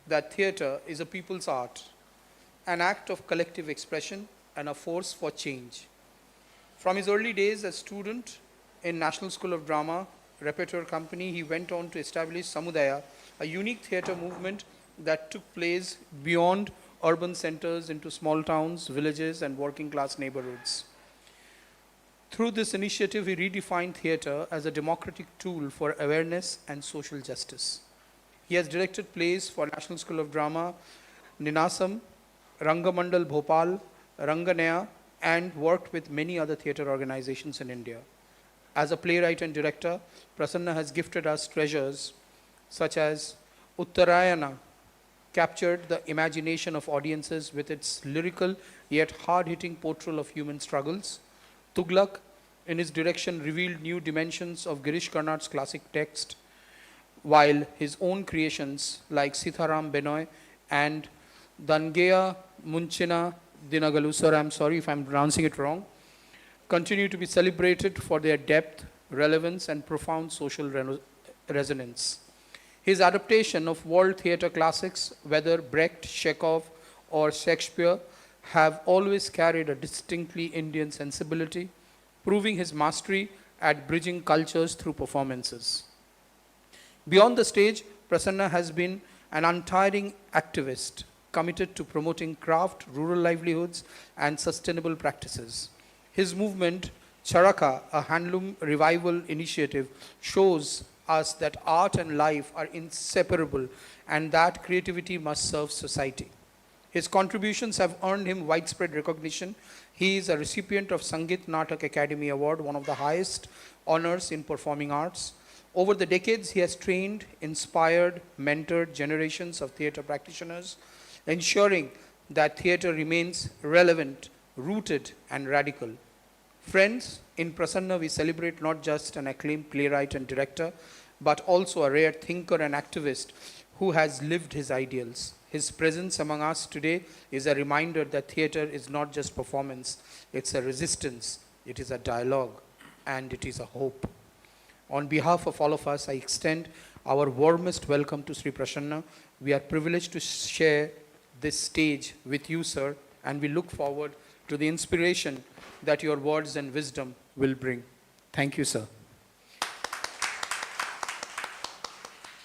that theatre is a people's art, an act of collective expression and a force for change. From his early days as student in National School of Drama Repertoire Company, he went on to establish Samudaya, a unique theatre movement that took place beyond urban centers into small towns, villages, and working class neighborhoods. Through this initiative, he redefined theatre as a democratic tool for awareness and social justice. He has directed plays for National School of Drama, Ninasam, Rangamandal Bhopal, Ranganaya, and worked with many other theatre organizations in India. As a playwright and director, Prasanna has gifted us treasures such as Uttarayana, captured the imagination of audiences with its lyrical yet hard-hitting portrayal of human struggles. Tughlaq, in his direction, revealed new dimensions of Girish Karnad's classic text, while his own creations like Sitharam Benoy and Dangeya Munchina Dinagalu, sir, I'm sorry if I'm pronouncing it wrong, continue to be celebrated for their depth, relevance, and profound social resonance. His adaptation of world theatre classics, whether Brecht, Chekhov, or Shakespeare, have always carried a distinctly Indian sensibility, proving his mastery at bridging cultures through performances. Beyond the stage, Prasanna has been an untiring activist, committed to promoting craft, rural livelihoods, and sustainable practices. His movement, Charaka, a handloom revival initiative, shows us that art and life are inseparable and that creativity must serve society. His contributions have earned him widespread recognition. He is a recipient of Sangeet Natak Academy Award, one of the highest honors in performing arts. Over the decades, he has trained, inspired, mentored generations of theatre practitioners, ensuring that theatre remains relevant, rooted, and radical. Friends, in Prasanna we celebrate not just an acclaimed playwright and director, but also a rare thinker and activist who has lived his ideals. His presence among us today is a reminder that theatre is not just performance, it's a resistance, it is a dialogue, and it is a hope. On behalf of all of us, I extend our warmest welcome to Sri Prasanna. We are privileged to share this stage with you, sir, and we look forward to the inspiration that your words and wisdom will bring. Thank you, sir.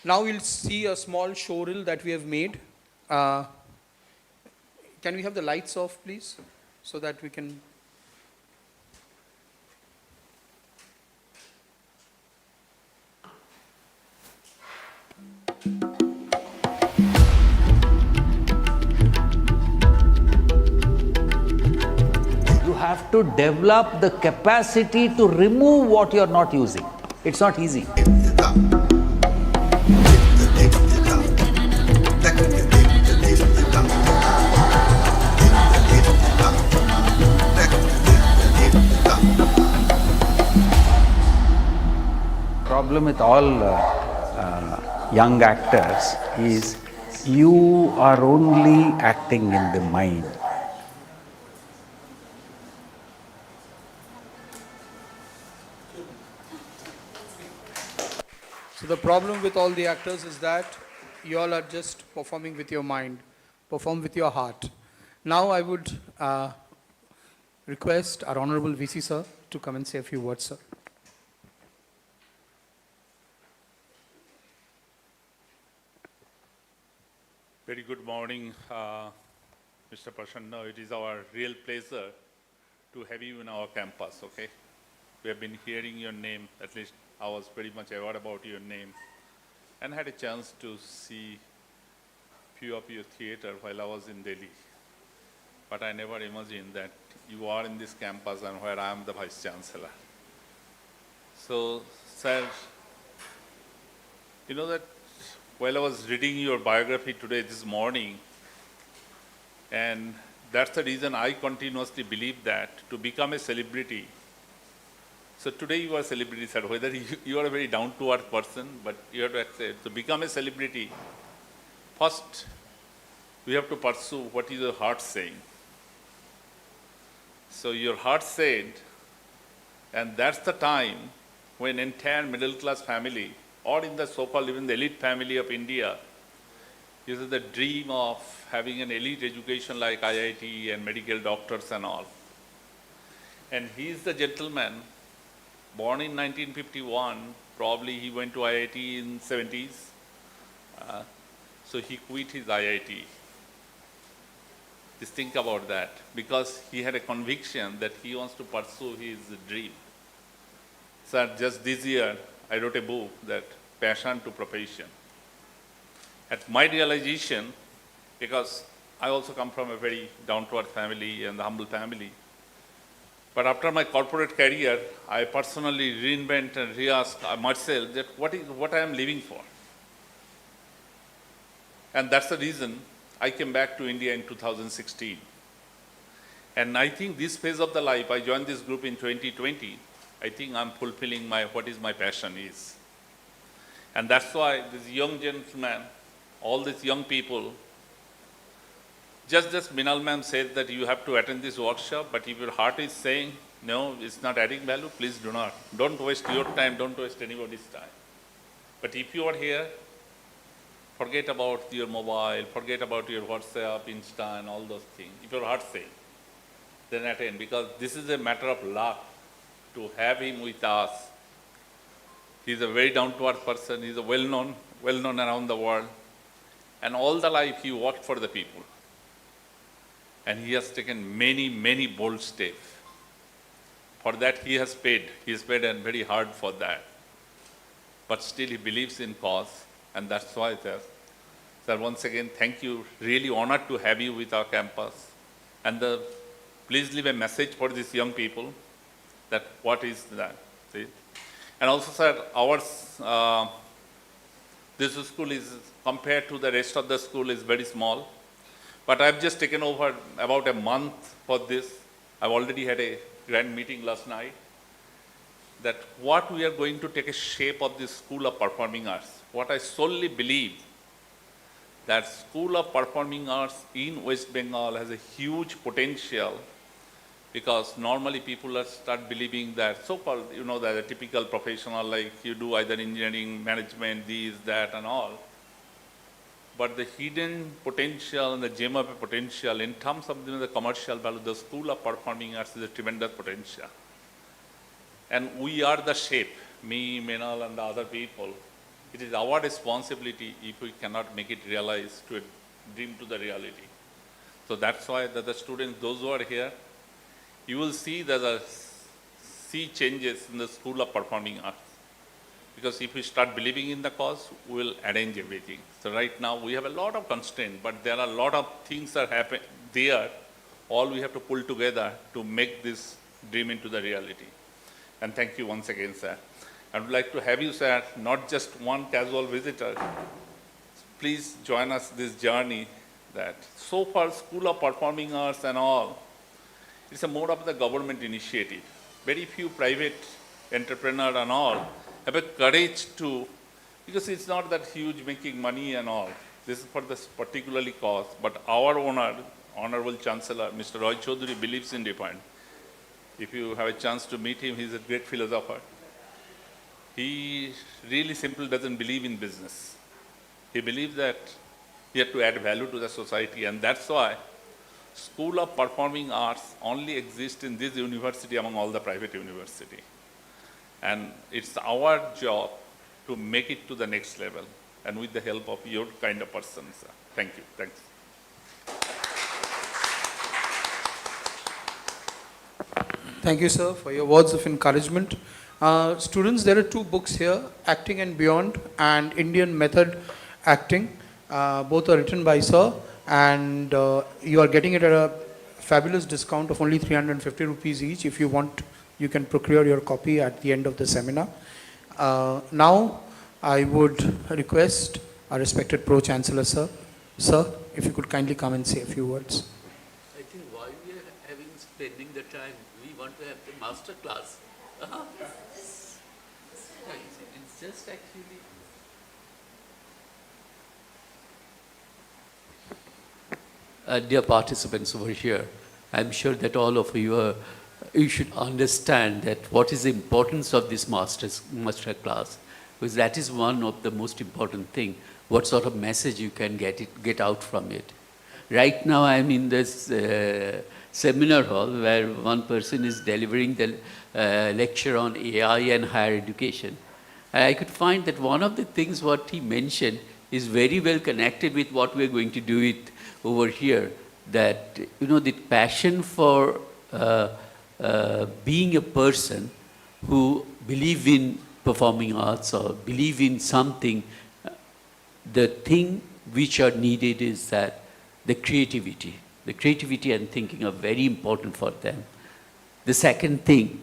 Now we'll see a small show reel that we have made. Can we have the lights off, please, so that we can... You have to develop the capacity to remove what you're not using. It's not easy. Problem with all young actors is you are only acting in the mind. So the problem with all the actors is that you all are just performing with your mind, perform with your heart. Now I would request our Honorable VC sir to come and say a few words, sir. Very good morning, Mr. Prasanna. It is our real pleasure to have you in our campus, okay? We have been hearing your name, at least I was very much aware about your name, and had a chance to see few of your theatre while I was in Delhi. But I never imagined that you are in this campus and where I am the Vice Chancellor. So, sir, you know that while I was reading your biography today, this morning, and that's the reason I continuously believe that to become a celebrity. So today you are a celebrity, sir. Whether you are a very down-to-earth person, but you have to accept. To become a celebrity, first we have to pursue what is your heart saying. So your heart said, and that's the time when entire middle-class family, or in the so-called even the elite family of India, He has the dream of having an elite education like IIT and medical doctors and all. And he is the gentleman, born in 1951, probably he went to IIT in 70s. So he quit his IIT. Just think about that, because he had a conviction that he wants to pursue his dream. So just this year, I wrote a book that Passion to Profession. At my realization, because I also come from a very down-to-earth family and humble family, but after my corporate career, I personally reinvent and re-ask myself that what I am living for. And that's the reason I came back to India in 2016. And I think this phase of the life, I joined this group in 2020, I think I'm fulfilling what is my passion is. And that's why this young gentleman, all these young people, just Minal ma'am said that you have to attend this workshop, but if your heart is saying, no, it's not adding value, please do not. Don't waste your time, don't waste anybody's time. But if you are here, forget about your mobile, forget about your WhatsApp, Insta, and all those things. If your heart says, then attend, because this is a matter of luck to have him with us. He's a very down-to-earth person. He's a well-known around the world. And all the life he worked for the people. And he has taken many, many bold steps. For that he has paid. He has paid and very hard for that. But still he believes in cause. And that's why, sir, once again, thank you. Really honored to have you with our campus. And please leave a message for these young people that what is that. See? And also, sir, this school is, compared to the rest of the school, is very small. But I've just taken over about a month for this. I've already had a grand meeting last night. That what we are going to take a shape of this School of Performing Arts. What I solely believe, that School of Performing Arts in West Bengal has a huge potential, because normally people start believing that so-called, the typical professional, like you do either engineering, management, this, that, and all. But the hidden potential and the gem of a potential in terms of the commercial value, the School of Performing Arts is a tremendous potential. And we are the shape, me, Menal, and the other people. It is our responsibility if we cannot make it realize to a dream to the reality. So that's why the students, those who are here, you will see that the sea changes in the School of Performing Arts. Because if we start believing in the cause, we will arrange everything. So right now we have a lot of constraints, but there are a lot of things that happen there. All we have to pull together to make this dream into the reality. And thank you once again, sir. I would like to have you, sir, not just one casual visitor. Please join us this journey that so far School of Performing Arts and all, it's a more of the government initiative. Very few private entrepreneurs and all have a courage to, because it's not that huge making money and all. This is for this particularly cause. But our owner, Honorable Chancellor, Mr. Roy Chaudhary, believes in refined. If you have a chance to meet him, he's a great philosopher. He really simply doesn't believe in business. He believes that he has to add value to the society, and that's why School of Performing Arts only exists in this university among all the private universities. And it's our job to make it to the next level, and with the help of your kind of persons. Thank you. Thanks. Thank you, sir, for your words of encouragement. Students, there are two books here, Acting and Beyond and Indian Method Acting. Both are written by sir, and you are getting it at a fabulous discount of only 350 rupees each. If you want, you can procure your copy at the end of the seminar. Now, I would request our respected Pro-Chancellor, sir. Sir, if you could kindly come and say a few words. I think while we are spending the time, we want to have the master class. It's just actually. Dear participants over here, I'm sure that all of you you should understand that what is the importance of this master class, because that is one of the most important thing. what sort of message you can get out from it. Right now I'm in this seminar hall where one person is delivering the lecture on AI and higher education. And I could find that one of the things what he mentioned is very well connected with what we're going to do it over here. That, you know, the passion for being a person who believe in performing arts or believe in something, the thing which are needed is that the creativity and thinking are very important for them. The second thing,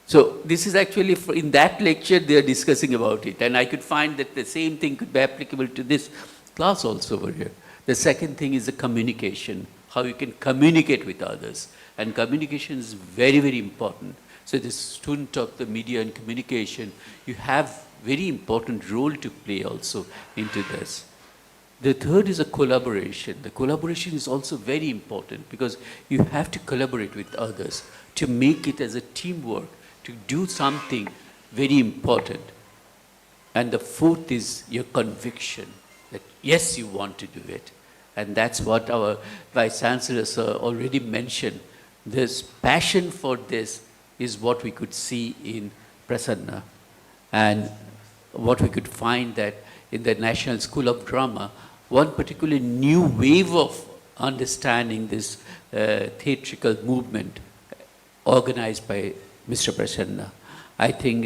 so this is actually, in that lecture they are discussing about it, and I could find that the same thing could be applicable to this class also over here. The second thing is the communication, how you can communicate with others, and communication is very, very important. So the student of the media and communication, you have very important role to play also into this. The third is a collaboration. The collaboration is also very important because you have to collaborate with others to make it as a teamwork, to do something very important. And the fourth is your conviction that yes, you want to do it. And that's what our Vice Chancellor sir already mentioned. This passion for this is what we could see in Prasanna. And what we could find that in the National School of Drama, one particular new wave of understanding this theatrical movement organized by Mr. Prasanna. I think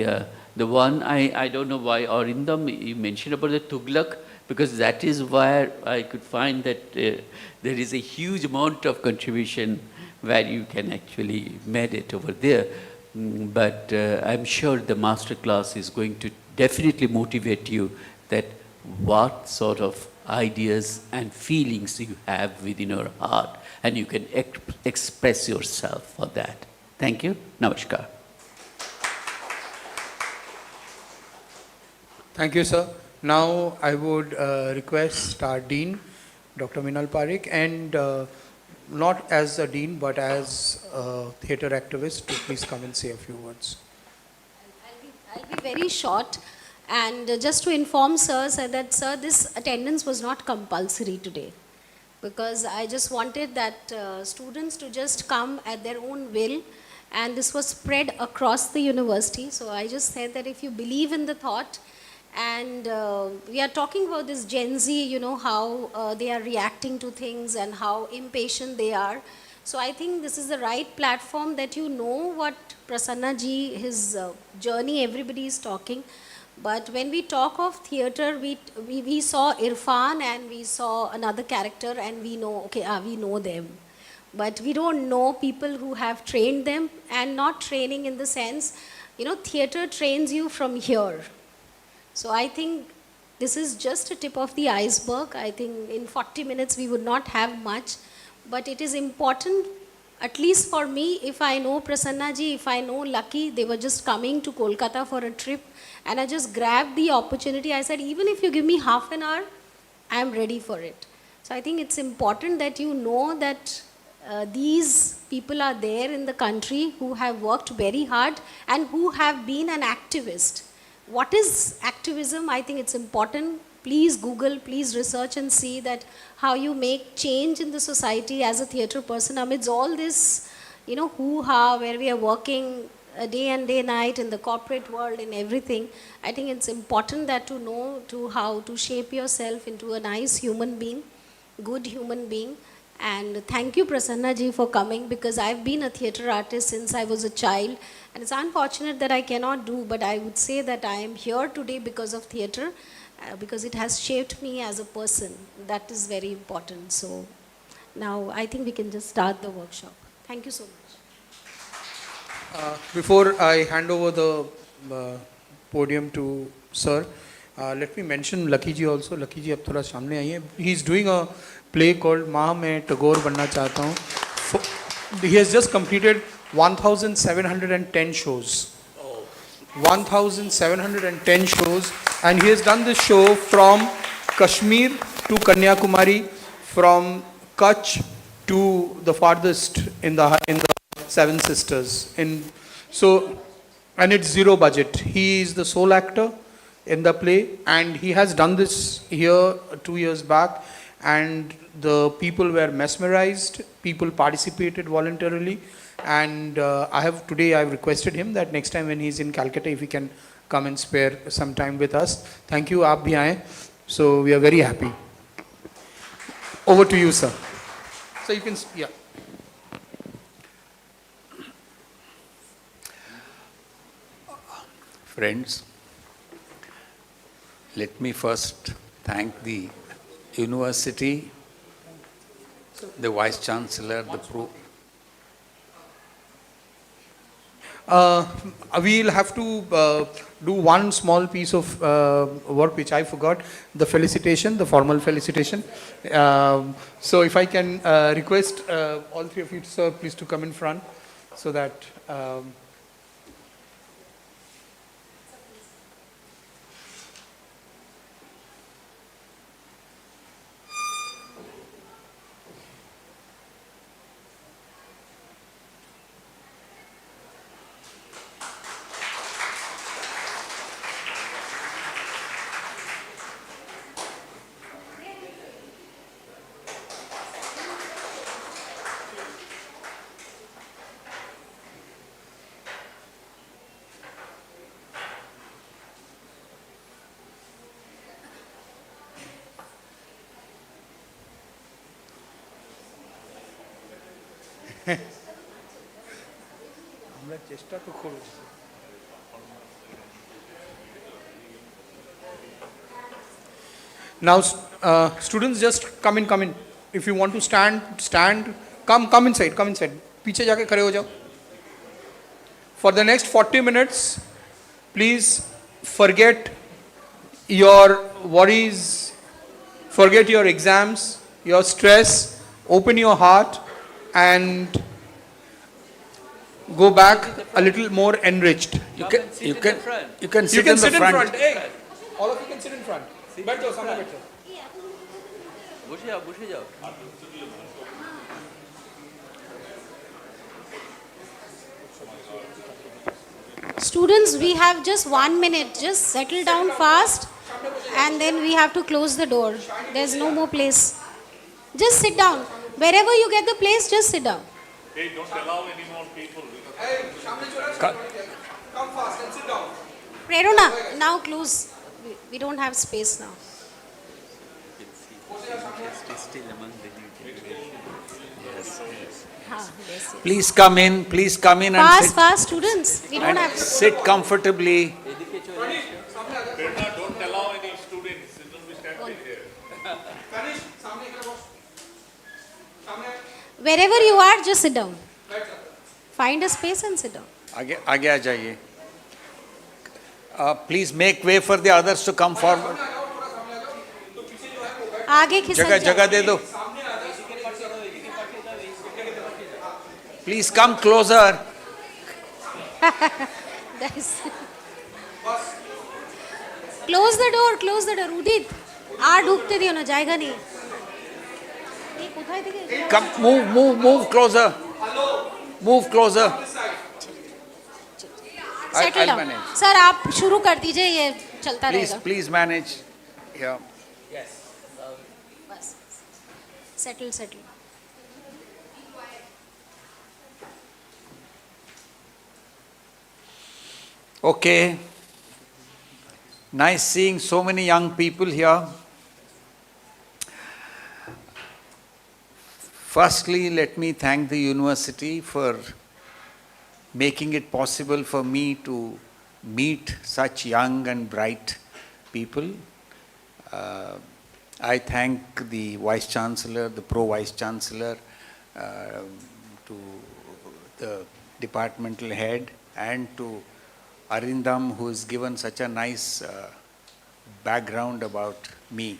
the one, I don't know why Arindam, you mentioned about the Tughlaq, because that is where I could find that there is a huge amount of contribution where you can actually meditate over there. But I'm sure the Masterclass is going to definitely motivate you that what sort of ideas and feelings you have within your heart, and you can express yourself for that. Thank you. Namaskar. Thank you, sir. Now I would request our Dean, Dr. Minal Parikh, and not as a Dean but as a theatre activist to please come and say a few words. I'll be very short. And just to inform sir, that sir, this attendance was not compulsory today, because I just wanted that students to just come at their own will, and this was spread across the university. So I just said that if you believe in the thought, and we are talking about this Gen Z, you know, how they are reacting to things and how impatient they are. So I think this is the right platform that you know what Prasanna ji, his journey, everybody is talking. But when we talk of theatre, we saw Irfan and we saw another character and we know, okay, we know them. But we don't know people who have trained them, and not training in the sense, you know, theatre trains you from here. So I think this is just a tip of the iceberg. I think in 40 minutes we would not have much, but it is important, at least for me, if I know Prasanna ji, if I know Lucky, they were just coming to Kolkata for a trip, and I just grabbed the opportunity. I said, even if you give me half an hour, I am ready for it. So I think it's important that you know that these people are there in the country who have worked very hard and who have been an activist. What is activism? I think it's important. Please Google, please research and see that how you make change in the society as a theatre person amidst all this, you know, hoo-ha, where we are working day and day night in the corporate world and everything. I think it's important that to know to how to shape yourself into a nice human being, good human being. And thank you Prasanna ji for coming, because I've been a theatre artist since I was a child, and it's unfortunate that I cannot do, but I would say that I am here today because of theatre, because it has shaped me as a person. That is very important. So now I think we can just start the workshop. Thank you so much. Before I hand over the podium to sir, let me mention Lucky ji also. Lucky ji ab thoda samne aaye. He is doing a play called maa main Tagore banna chahta hu. He has just completed 1,710 shows. 1,710 shows, and he has done this show from Kashmir to Kanyakumari, from Kutch to the farthest in the Seven Sisters. And it's zero budget. He is the sole actor, in the play, and he has done this here 2 years back, and the people were mesmerized, people participated voluntarily, and I've requested him that next time when he's in Calcutta, if he can come and spare some time with us. Thank you, aap bhi aaye. So we are very happy. Over to you, sir. So you can, yeah. Friends, let me first thank the university, the Vice Chancellor, the We'll have to do one small piece of work which I forgot, the felicitation, the formal felicitation. So if I can request all three of you, sir, please to come in front so that... Now, students, just come in. If you want to stand. Come inside. पीछे जाके खड़े हो जाओ. For the next 40 minutes, please forget your worries, forget your exams, your stress, open your heart and go back a little more enriched. You can sit in front. Hey, all of you can sit in front. बैठो, सामने बैठो. बसे जाओ. Students, we have just 1 minute. Just settle down fast and then we have to close the door. There's no more place. Just sit down. Wherever you get the place, just sit down. Hey, don't allow any more people. Come fast and sit down. Prerona, now close. We don't have space now. Still among the new generation. Yes. Please come in Fast, students. We don't have. sit comfortably. Prerna, don't allow any students. It will be standing here. Wherever you are, just sit down. Find a space and sit down. आगे आ जाइए. Please make way for the others to come forward. आगे खिसक जगह दे दो. Please come closer. Close the door. Udit, आ ढूकते दियो ना, जाएगा नहीं. Come, move closer. Move closer. Settle I'll down. manage. Sir, आप शुरू कर दीजिए, ये चलता रहेगा. Please manage. Yeah. बस. Settle. Okay. Nice seeing so many young people here. Firstly, let me thank the university for making it possible for me to meet such young and bright people. I thank the Vice Chancellor, the Pro-Vice Chancellor, to the departmental head, and to Arindam, who has given such a nice background about me.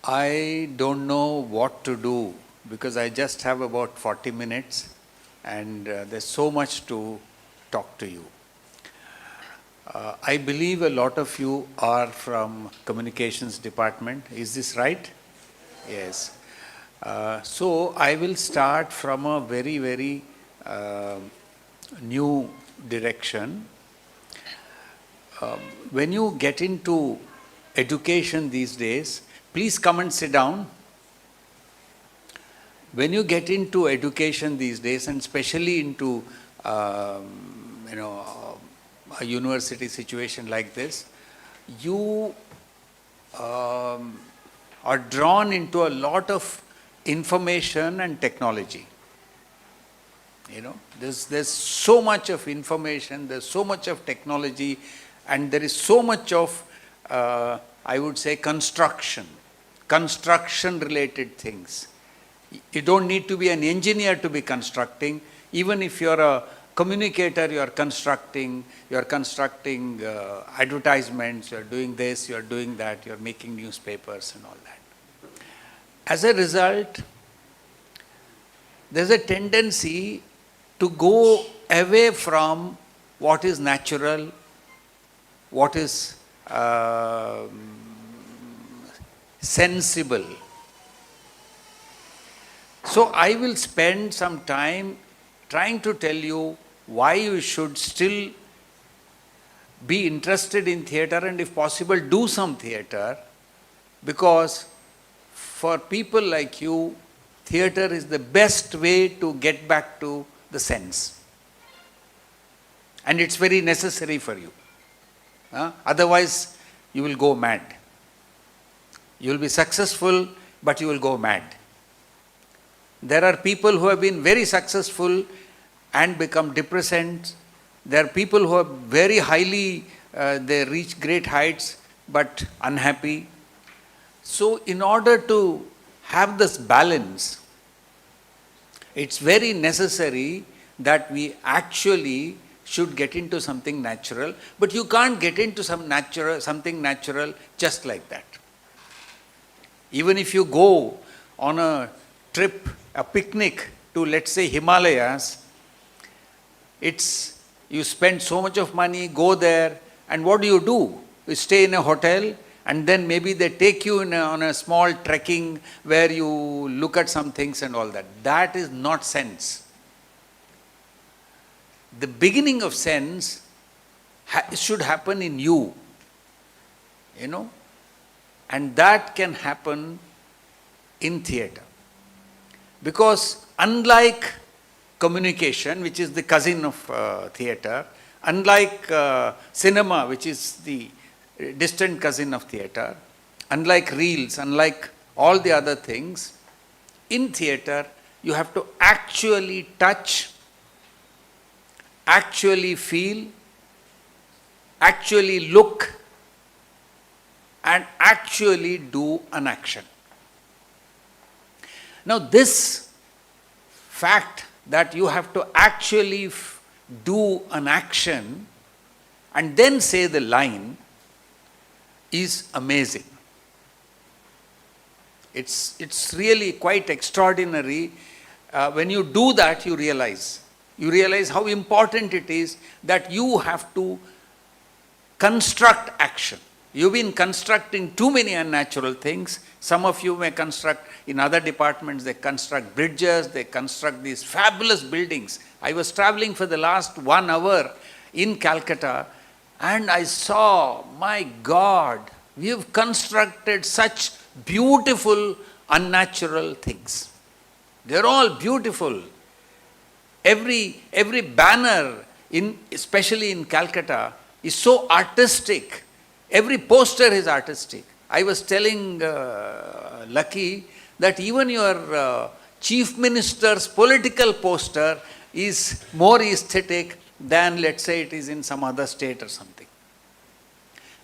I don't know what to do because I just have about 40 minutes and there's so much to talk to you. I believe a lot of you are from communications department. Is this right? Yes. So I will start from a very new direction. when you get into education these days, please come and sit down. When you get into education these days, and especially into a university situation like this, you are drawn into a lot of information and technology. There's so much of information, there's so much of technology, and there is so much of, I would say, construction related things. You don't need to be an engineer to be constructing. Even if you're a communicator, you're constructing advertisements, you're doing this, you're doing that, you're making newspapers and all that. As a result, there's a tendency to go away from what is natural, what is sensible. So I will spend some time trying to tell you why you should still be interested in theatre, and if possible do some theatre, because for people like you, theatre is the best way to get back to the sense. And it's very necessary for you. Otherwise, you will go mad. You will be successful, but you will go mad. There are people who have been very successful and become depressant. There are people who are very highly, they reach great heights, but unhappy. So in order to have this balance, it's very necessary that we actually should get into something natural, but you can't get into something natural just like that. Even if you go on a trip, a picnic to, let's say, Himalayas, you spend so much of money, go there, and what do? You stay in a hotel, and then maybe they take you on a small trekking where you look at some things and all that. That is not sense. The beginning of sense should happen in you, and that can happen in theatre. Because unlike communication, which is the cousin of theatre, unlike cinema, which is the distant cousin of theatre, unlike reels, unlike all the other things, in theatre you have to actually touch, actually feel, actually look, and actually do an action. Now this fact that you have to actually do an action and then say the line is amazing. It's really quite extraordinary. When you do that, you realize how important it is that you have to construct action. You've been constructing too many unnatural things. Some of you may construct, in other departments, they construct bridges, they construct these fabulous buildings. I was traveling for the last 1 hour in Calcutta, and I saw, my God, we have constructed such beautiful, unnatural things. They're all beautiful. Every banner, especially in Calcutta, is so artistic. Every poster is artistic. I was telling Lucky that even your chief minister's political poster is more aesthetic than, let's say, it is in some other state or something.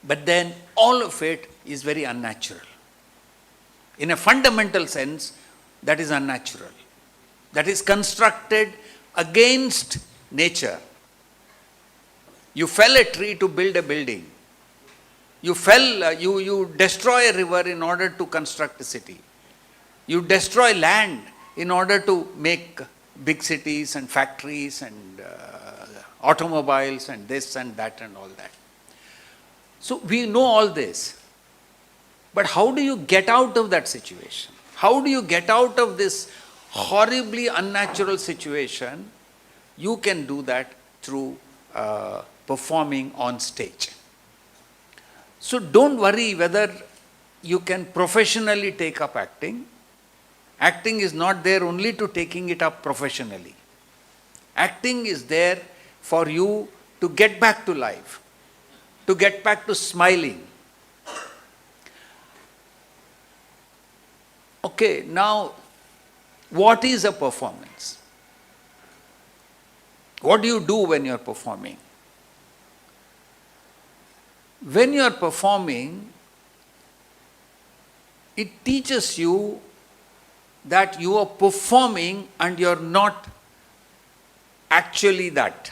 But then all of it is very unnatural. In a fundamental sense, that is unnatural. That is constructed against nature. You fell a tree to build a building. You destroy a river in order to construct a city. You destroy land in order to make big cities and factories and automobiles and this and that and all that. So we know all this. But how do you get out of that situation? How do you get out of this horribly unnatural situation? You can do that through performing on stage. So don't worry whether you can professionally take up acting. Acting is not there only to taking it up professionally. Acting is there for you to get back to life, to get back to smiling. Okay, now what is a performance? What do you do when you are performing? When you are performing, it teaches you that you are performing and you are not actually that.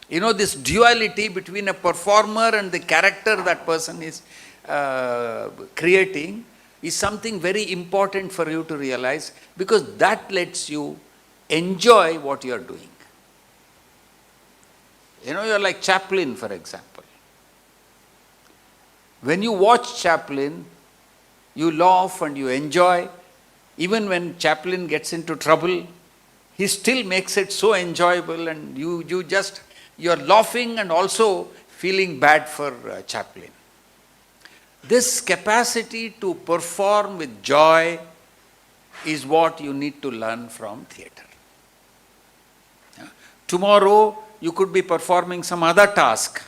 You know, this duality between a performer and the character that person is creating is something very important for you to realize, because that lets you enjoy what you are doing. You know, you are like Chaplin, for example. When you watch Chaplin, you laugh and you enjoy. Even when Chaplin gets into trouble, he still makes it so enjoyable, and you're laughing and also feeling bad for Chaplin. This capacity to perform with joy is what you need to learn from theatre. Tomorrow you could be performing some other task.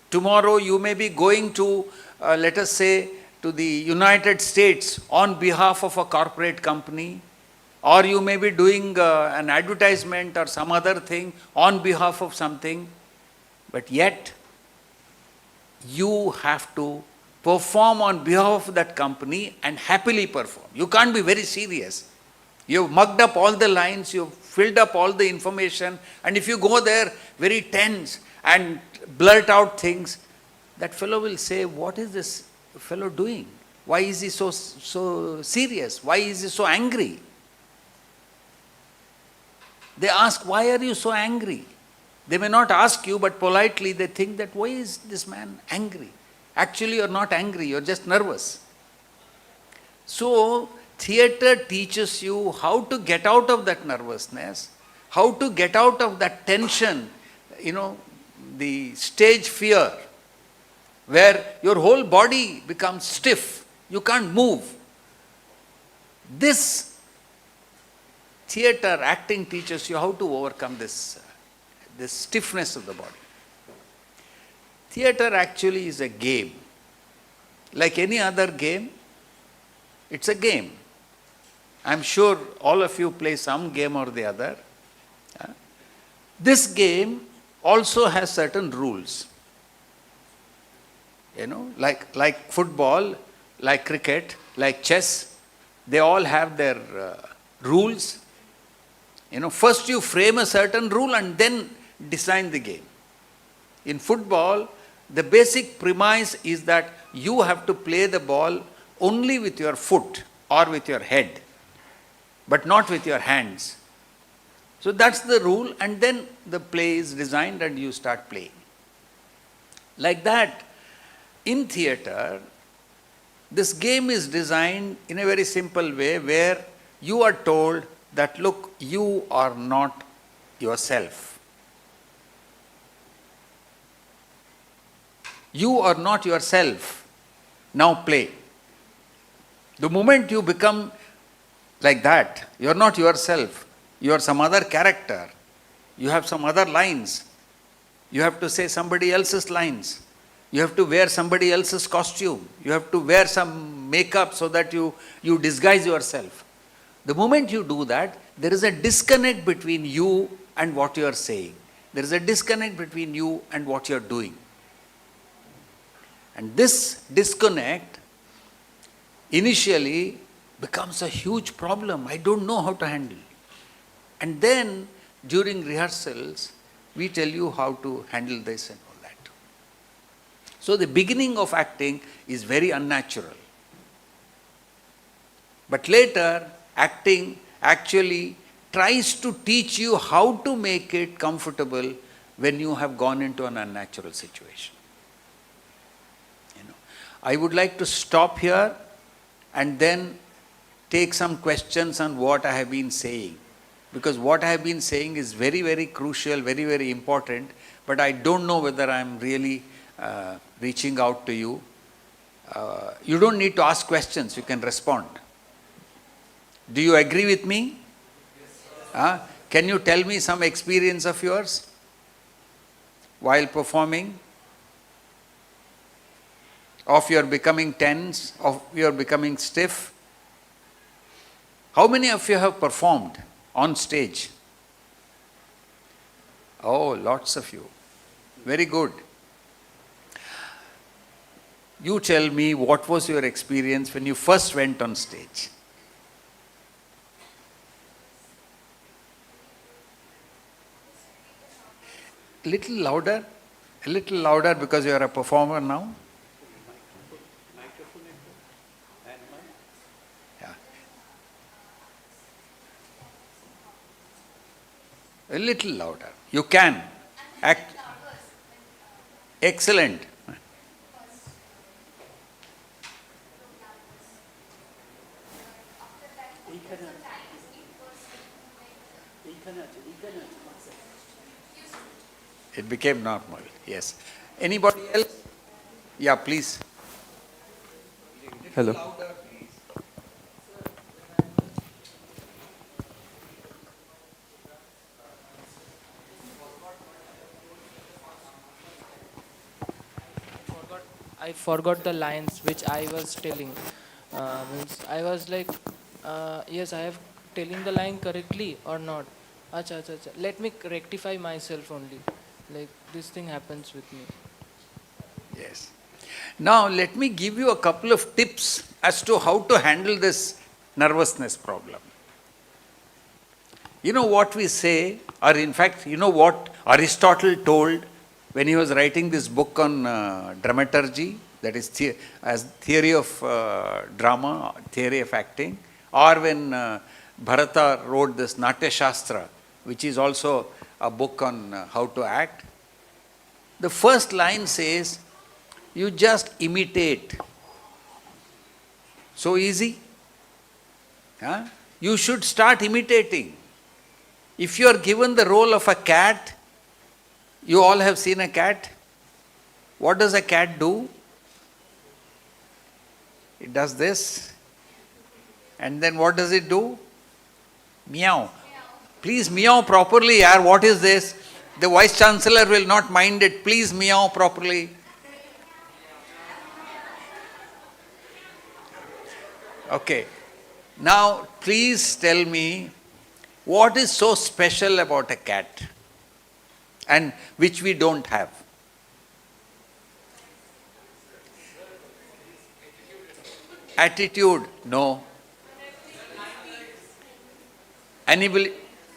Tomorrow you may be going to, let us say, to the United States on behalf of a corporate company, or you may be doing an advertisement or some other thing on behalf of something, but yet you have to perform on behalf of that company and happily perform. You can't be very serious. You've mugged up all the lines, you've filled up all the information, and if you go there very tense and blurt out things, that fellow will say, what is this fellow doing? Why is he so serious? Why is he so angry? They ask, why are you so angry? They may not ask you, but politely they think that, why is this man angry? Actually, you're not angry, you're just nervous. So, theatre teaches you how to get out of that nervousness, how to get out of that tension, the stage fear, where your whole body becomes stiff, you can't move. This theatre, acting teaches you how to overcome this stiffness of the body. Theatre actually is a game. Like any other game, it's a game. I'm sure all of you play some game or the other. This game also has certain rules. Like football, like cricket, like chess, they all have their rules. First you frame a certain rule and then design the game. In football, the basic premise is that you have to play the ball only with your foot or with your head, but not with your hands. So that's the rule, and then the play is designed and you start playing. Like that, in theatre, this game is designed in a very simple way where you are told that, look, you are not yourself. You are not yourself. Now play. The moment you become like that, you are not yourself. You are some other character. You have some other lines. You have to say somebody else's lines. You have to wear somebody else's costume. You have to wear some makeup so that you disguise yourself. The moment you do that, there is a disconnect between you and what you are saying. There is a disconnect between you and what you are doing. And this disconnect initially becomes a huge problem. I don't know how to handle. And then during rehearsals, we tell you how to handle this and all that. So the beginning of acting is very unnatural. But later, acting actually tries to teach you how to make it comfortable when you have gone into an unnatural situation. I would like to stop here and then take some questions on what I have been saying. Because what I have been saying is very, very crucial, very, very important, but I don't know whether I am really reaching out to you. You don't need to ask questions, you can respond. Do you agree with me? Can you tell me some experience of yours while performing? Of your becoming tense, of your becoming stiff? How many of you have performed on stage? Oh, lots of you. Very good. You tell me, what was your experience when you first went on stage? A little louder because you are a performer now. Yeah. A little louder. You can. Act. Excellent. It became normal, yes. Anybody else? Yeah, please. Hello. I forgot the lines which I was telling. I was like, yes, I have telling the line correctly or not. Acha, acha, acha. Let me rectify myself only. Like this thing happens with me. Yes. Now let me give you a couple of tips as to how to handle this nervousness problem. You know what we say, or in fact, you know what Aristotle told when he was writing this book on dramaturgy, that is as theory of drama, theory of acting, or when Bharata wrote this Natya Shastra, which is also a book on how to act. The first line says, you just imitate. So easy. You should start imitating. If you are given the role of a cat, you all have seen a cat. What does a cat do? It does this. And then what does it do? Meow. Please meow properly, yaar. What is this? The Vice Chancellor will not mind it. Please meow properly. Okay. Now, please tell me, what is so special about a cat and which we don't have? Attitude? No.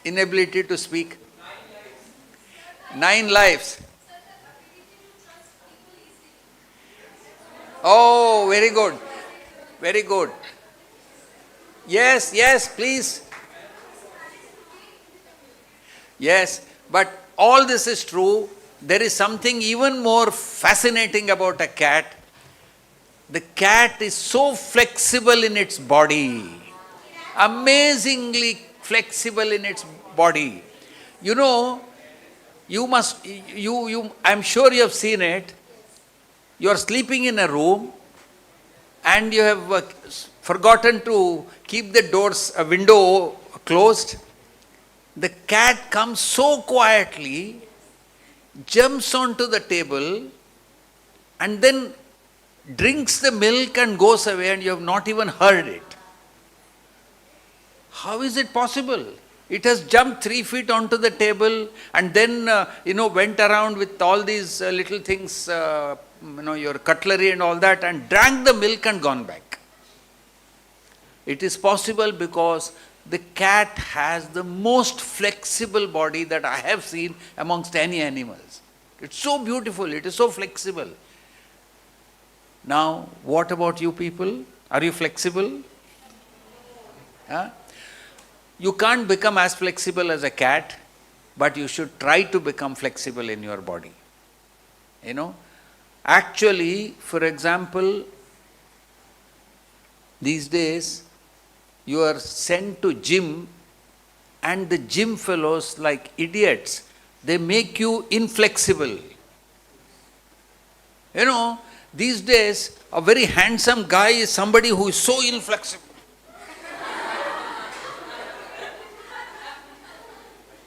Inability to speak? 9 lives. Oh, very good. Very good. Yes, yes, please. Yes, but all this is true. There is something even more fascinating about a cat. The cat is so flexible in its body. Amazingly flexible in its body. You know, I'm sure you have seen it. You are sleeping in a room and you have forgotten to keep the window closed. The cat comes so quietly, jumps onto the table and then drinks the milk and goes away, and you have not even heard it. How is it possible? It has jumped 3 feet onto the table and then, went around with all these little things, your cutlery and all that, and drank the milk and gone back. It is possible because the cat has the most flexible body that I have seen amongst any animals. It's so beautiful, it is so flexible. Now, what about you people? Are you flexible? You can't become as flexible as a cat, but you should try to become flexible in your body. Actually, for example, these days, you are sent to gym, and the gym fellows, like idiots, they make you inflexible. You know, these days, a very handsome guy is somebody who is so inflexible.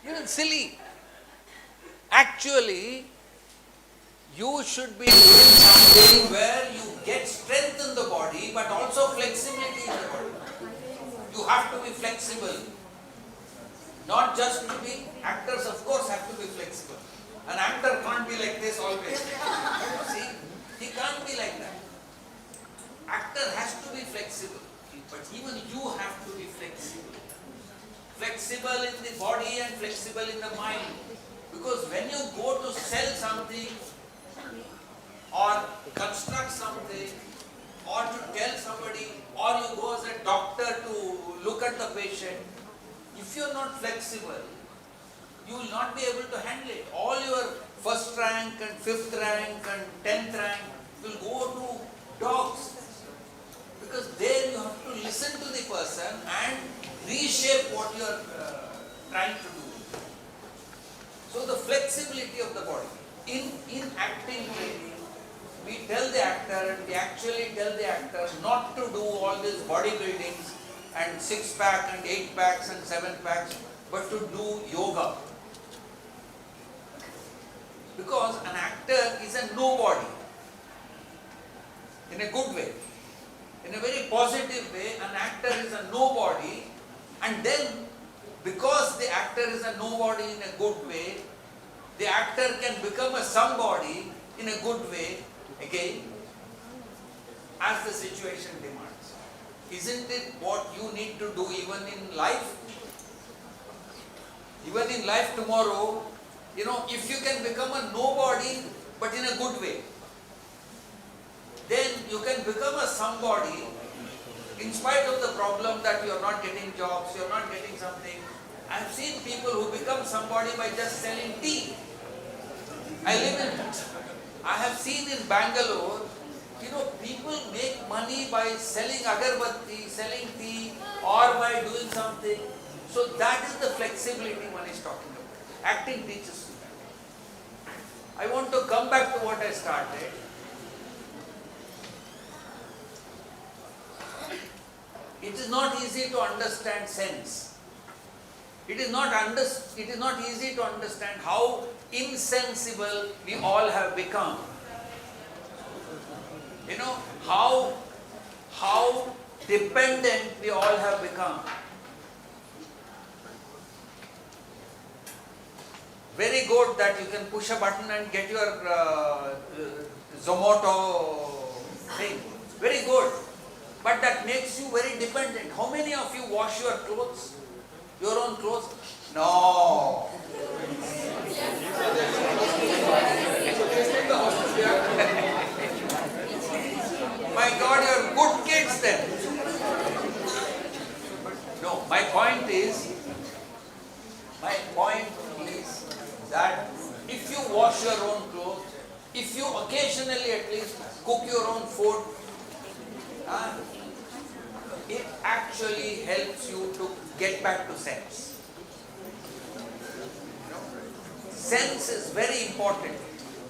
Even silly. Actually, you should be doing something where you get strength in the body, but also flexibility in the body. You have to be flexible. Not just to be, actors of course have to be flexible. An actor can't be like this always. See, he can't be like that. Actor has to be flexible, but even you have to be flexible. Flexible in the body and flexible in the mind. Because when you go to sell something, or construct something, or to tell somebody, or you go as a doctor to look at the patient, if you are not flexible, you will not be able to handle it. All your first rank and fifth rank and 10th rank will go to dogs. Because there you have to listen to the person and reshape what you are trying to do. So the flexibility of the body. In acting training, we tell the actor, we actually tell the actor not to do all these bodybuildings and 6-pack and 8-packs and 7-packs, but to do yoga. Because an actor is a nobody. In a good way. In a very positive way, an actor is a nobody, and then because the actor is a nobody in a good way, the actor can become a somebody in a good way again, as the situation demands. Isn't it what you need to do even in life? Even in life tomorrow, you know, if you can become a nobody but in a good way, then you can become a somebody in spite of the problem that you are not getting jobs, you are not getting something. I have seen people who become somebody by just selling tea. I live in it. I have seen in Bangalore, you know, people make money by selling agarbatti, selling tea, or by doing something. So that is the flexibility one is talking about. Acting teaches you that. I want to come back to what I started. It is not easy to understand sense. It is not easy to understand how insensible we all have become. You know, how dependent we all have become. Very good that you can push a button and get your Zomato thing. Very good. But that makes you very dependent. How many of you wash your clothes? Your own clothes? No. My God, you're good kids then. No, my point is that if you wash your own clothes, if you occasionally at least cook your own food, it actually helps you to get back to sense. Sense is very important.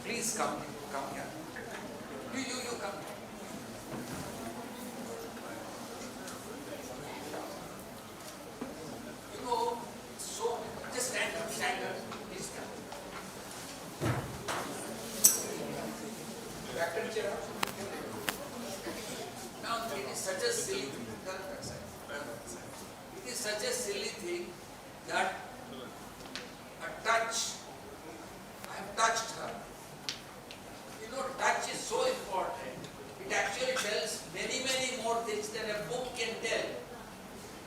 Please come here. You come. You know, so just stand up. Please come. Actor chair. Now it is such a silly thing. It is such a silly thing that a touch, I have touched her. You know, touch is so important. It actually tells many more things than a book can tell.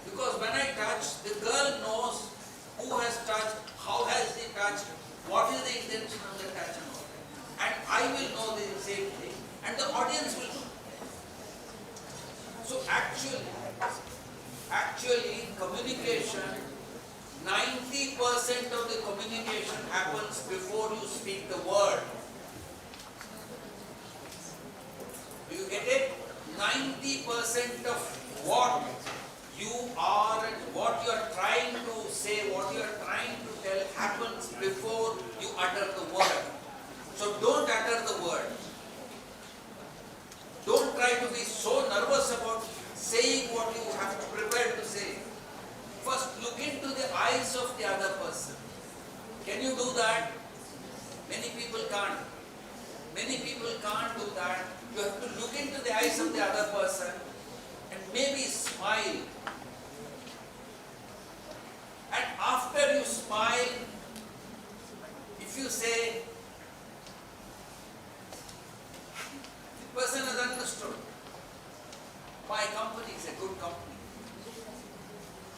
Because when I touch, the girl knows who has touched, how has he touched, what is the intention of the touch and all that. And I will know the same thing, and the audience will know. So actually communication, 90% of the communication happens before you speak the word. Do you get it? 90% of what you are and what you are trying to say, what you are trying to tell happens before you utter the word. So don't utter the word. so nervous about saying what you have to prepare to say. First, look into the eyes of the other person. Can you do that? Many people can't. Many people can't do that. You have to look into the eyes of the other person and maybe smile. And after you smile, if you say, the person has understood, my company is a good company.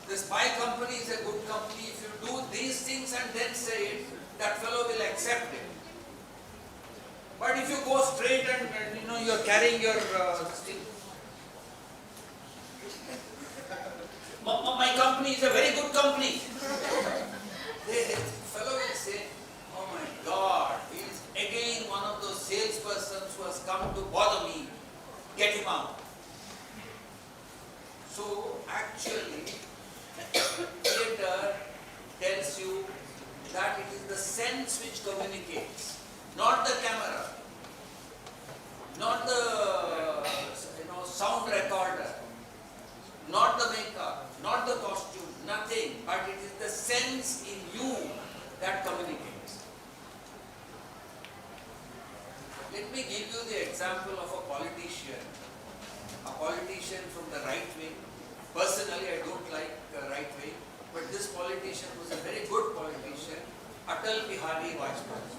This my company is a good company. If you do these things and then say it, that fellow will accept it. But if you go straight and you are carrying your thing, my company is a very good company. The fellow will say, oh my God, he is again one of those salespersons who has come to bother me. Get him out. So actually, theatre tells you that it is the sense which communicates, not the camera, not the sound recorder, not the makeup, not the costume, nothing, but it is the sense in you that communicates. Let me give you the example of a politician from the right wing. Personally, I don't like right wing, but this politician was a very good politician, Atal Bihari Vajpayee.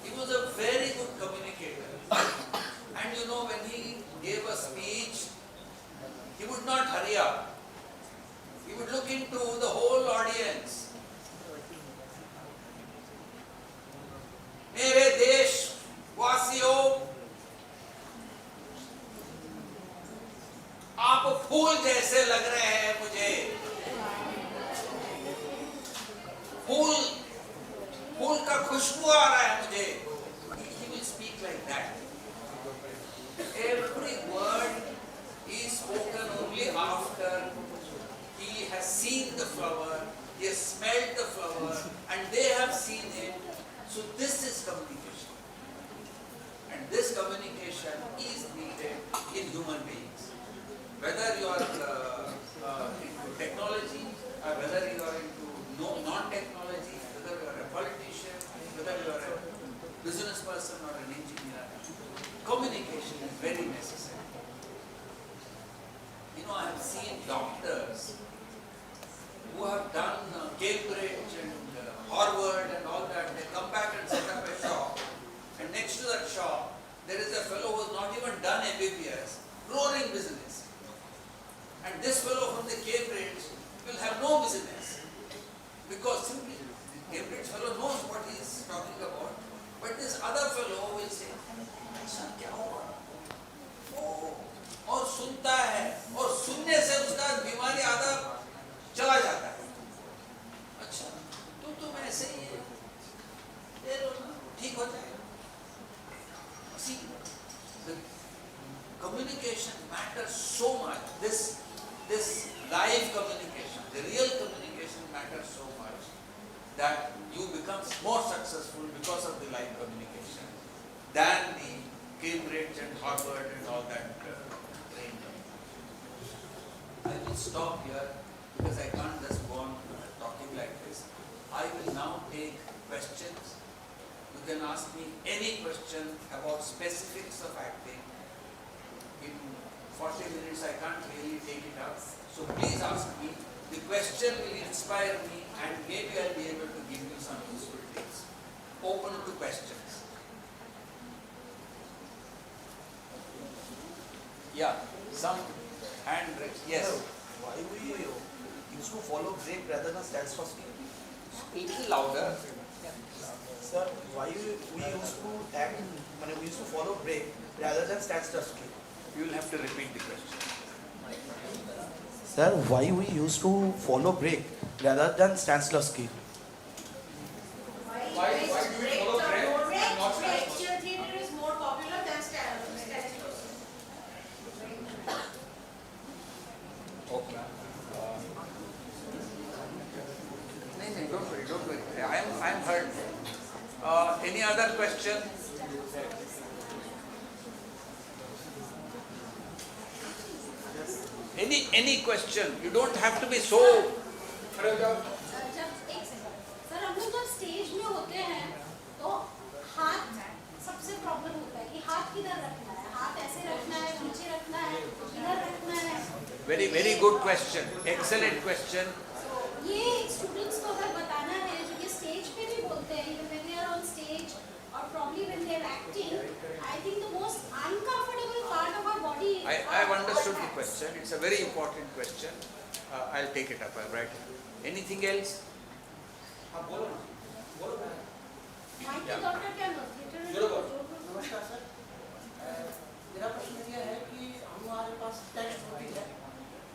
He was a very good communicator. And when he gave a speech, he would not hurry up. He would look into the whole audience. मेरे देश वासियों, आप फूल जैसे लग रहे हैं मुझे. फूल का खुशबू आ रहा है मुझे. He will speak like that. Every word is spoken only after he has seen the flower, he has smelled the flower, and they have seen it. So this is communication. And this communication is needed in human beings. Whether you are into technology, or whether you are into non-technology, whether you are a politician, whether you are a business person or an engineer, communication is very necessary. I have seen doctors who have done Cambridge and Harvard and all that. They come back and set up a shop, and next to that shop, there is a fellow who has not even done MBBS, roaring business. And this fellow from the Cambridge will have no business, because simply the Cambridge fellow knows what he is talking about. But this other fellow will say, "ऐसा क्या हुआ?" और सुनता है, और सुनने से उसका बीमारी आधा चला जाता है. अच्छा, तुम ऐसे ही है, दे लो ना, ठीक हो जाएगा. See, the communication matters so much. This live communication, the real communication matters so much that you become more successful because of the live communication than the Cambridge and Harvard and all that training. I will stop here because I can't just go on talking like this. I will now take questions. You can ask me any question about specifics of acting. In 40 minutes I can't really take it up. So please ask me. The question will inspire me, and maybe I'll be able to give you some useful tips. Open to questions. Yeah, some hand raise. Yes. Why we used to follow break rather than stand for speed? Little louder. Sir, why we used to act, we used to follow break rather than stand for speed? You will have to repeat the question. Sir, why we used to follow break rather than standstill ski? Why do we follow break and not stand? Lecture theatre is more popular than Stanislavski. Okay. No, don't worry. I am heard. Any other question? any question. You don't have to be so. जब एक second sir हम लोग जब stage में होते हैं तो हाथ सबसे प्रॉब्लम होता है कि हाथ किधर रखना है, हाथ ऐसे रखना है, नीचे रखना है, किधर रखना है. Very good question. Excellent question. ये स्टूडेंट्स को अगर बताना है जो कि स्टेज पे भी बोलते हैं, even when they are on stage or probably when they are acting, I think the most uncomfortable part of our body is I've understood the question. It's a very important question. I'll take it up. I'll write it. Anything else? हाँ बोलो ना, बोलो ना. Mic के doctor क्या लो theatre में नमस्कार sir. मेरा प्रश्न ये है कि हमारे पास टेक्स्ट होती है,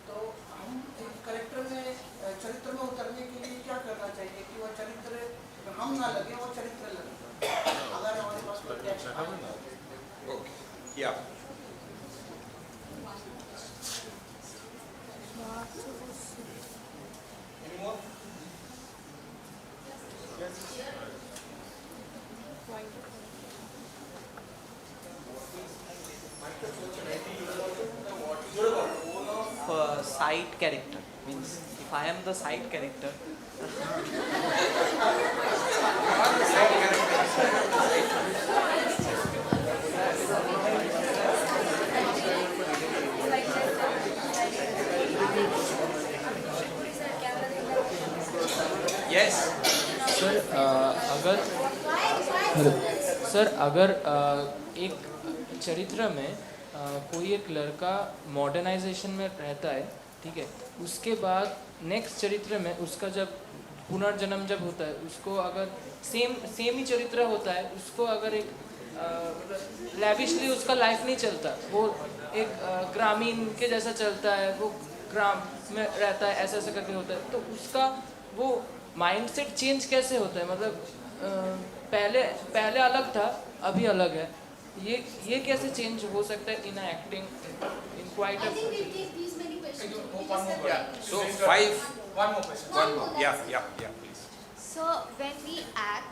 तो हम एक करेक्टर में चरित्र में उतरने के लिए क्या करना चाहिए कि वह चरित्र हम ना लगे, वो चरित्र लगे, अगर हमारे पास कोई टेक्स्ट है. Okay. Yeah. Any more? Side character means if I am the side character, Yes. Sir अगर एक चरित्र में कोई एक लड़का मॉडर्नाइजेशन में रहता है, ठीक है, उसके बाद नेक्स्ट चरित्र में उसका जब पुनर्जन्म जब होता है, उसको अगर सेम ही चरित्र होता है, उसको अगर एक लैविशली उसका लाइफ नहीं चलता, वो एक ग्रामीण के जैसा चलता है, वो ग्राम में रहता है, ऐसा ऐसा करके होता है, तो उसका वो माइंडसेट चेंज कैसे होता है? मतलब पहले अलग था, अभी अलग है, ये कैसे चेंज हो सकता है in acting in quite I think we'll take these many questions. Yeah. So 5. One more question. One more. Yeah, please. So when we act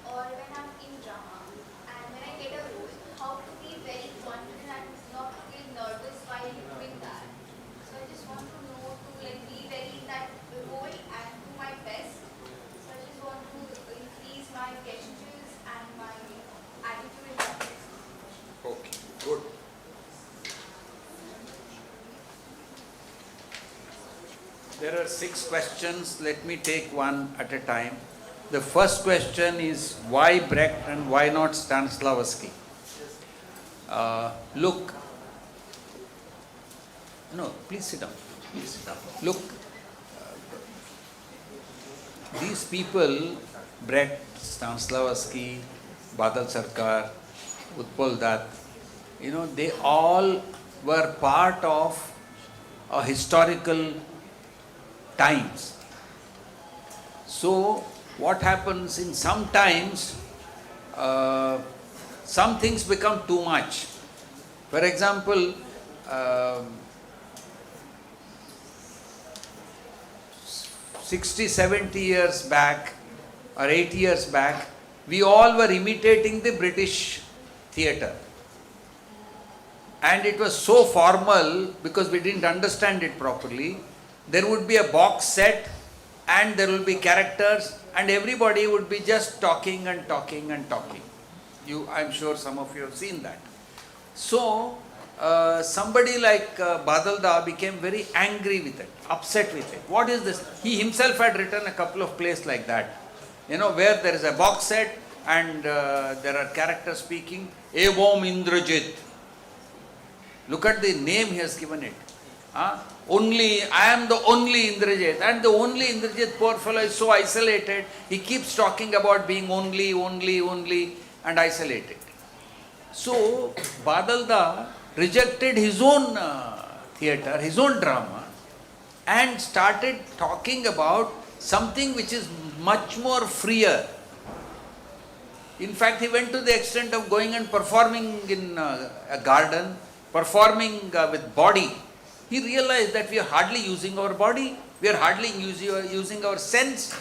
or when I'm in drama and when I get a role, how to be very confident and not to feel nervous while doing that. So I just want to know to like be very in that role and do my best. So I just want to increase my gestures and my attitude in that. Okay. Good. There are 6 questions. Let me take one at a time. The first question is why Brecht and why not Stanislavski? Look. No, please sit down. Please sit down. Look, these people, Brecht, Stanislavski, Badal Sarkar, Utpal Dutt, they all were part of a historical times. So what happens in some times, some things become too much. For example, 60, 70 years back or 80 years back, we all were imitating the British theatre. And it was so formal because we didn't understand it properly. There would be a box set and there will be characters and everybody would be just talking and talking and talking. I'm sure some of you have seen that. So, somebody like Badalda became very angry with it, upset with it. What is this? He himself had written a couple of plays like that, where there is a box set and there are characters speaking. Evom Indrajit. Look at the name he has given it. I am the only Indrajit. And the only Indrajit, poor fellow, is so isolated. He keeps talking about being only, and isolated. So, Badalda rejected his own theatre, his own drama, and started talking about something which is much more freer. In fact, he went to the extent of going and performing in a garden, performing with body. He realized that we are hardly using our body, we are hardly using our sense.